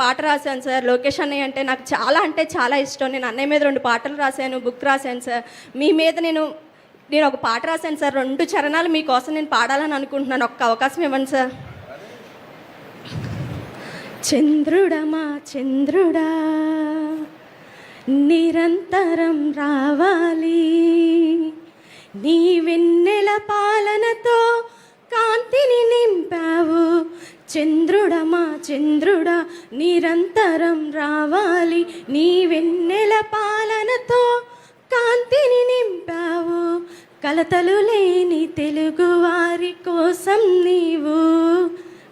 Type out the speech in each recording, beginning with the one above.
పాట రాశాను సార్. లోకేష్ అన్నయ్య అంటే నాకు చాలా ఇష్టం. నేను అన్నయ్య మీద 2 పాటలు రాశాను, బుక్ రాశాను సార్. మీ మీద నేను ఒక పాట రాశాను సార్. 2 చరణాలు మీకోసం నేను పాడాలని అనుకుంటున్నాను. ఒక్క అవకాశం ఇవ్వండి సార్. చంద్రుడా మా చంద్రుడా నిరంతరం రావాలి, నీ వెన్నెల పాలనతో కాంతిని నింపావు. చంద్రుడా మా చంద్రుడా నిరంతరం రావాలి, నీ వెన్నెల పాలనతో కాంతిని నింపావు. కలతలు లేని తెలుగు వారి కోసం నీవు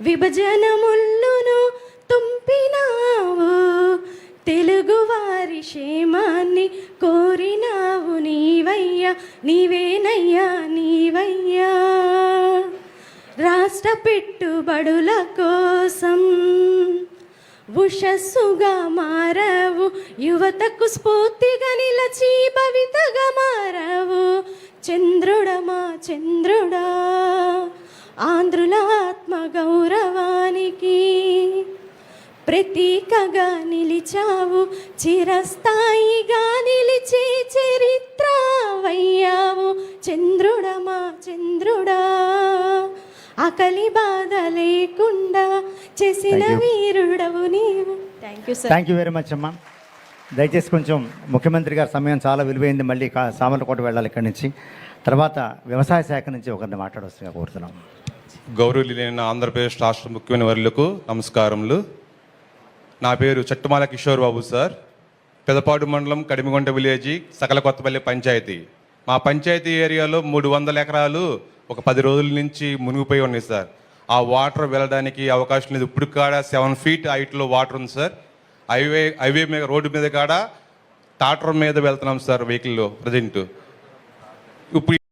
విభజన ముళ్ళును తుంపినావు. తెలుగు వారి క్షేమాన్ని కోరినావు నీవయ్యా, నీవేనయ్యా నీవయ్యా. రాష్ట్ర పెట్టుబడుల కోసం ఉషస్సుగా మారవు, యువతకు స్ఫూర్తిగా నిలచి భవితగా మారవు. చంద్రుడా మా చంద్రుడా ఆంధ్రుల ఆత్మ గౌరవానికి ప్రతీకగా నిలిచావు, చిరస్థాయిగా నిలిచే చరిత్ర వయ్యావు. చంద్రుడా మా చంద్రుడా ఆకలి బాధ లేకుండా చేసిన వీరుడవు నీవు. Thank you sir. Thank you very much అమ్మా. దయచేసి కొంచెం ముఖ్యమంత్రి గారి సమయం చాలా విలువైంది. మళ్ళీ సామర్లకోట వెళ్ళాలి ఇక్కడి నుంచి. తర్వాత వ్యవసాయ శాఖ నుంచి ఒకరిని మాట్లాడవలసిందిగా కోరుతున్నాం. గౌరవనీయులైన ఆంధ్రప్రదేశ్ రాష్ట్ర ముఖ్యమైన వర్యులకు నమస్కారములు. నా పేరు చట్టుమాల కిషోర్ బాబు సార్. పెదపాడు మండలం కడిమిగొండ విలేజీ సకల కొత్తపల్లి పంచాయతీ. మా పంచాయతీ ఏరియాలో 300 ఎకరాలు ఒక 10 రోజుల నుంచి మునిగిపోయి ఉన్నాయి సార్. ఆ వాటర్ వెళ్ళడానికి అవకాశం లేదు. ఇప్పుడు కాడ 7 feet హైట్లో వాటర్ ఉంది సార్. హైవే మీద రోడ్డు మీద కాడ టాటర్ మీద వెళ్తున్నాం సార్ వెహికల్లో ప్రజెంట్. ఇప్పుడు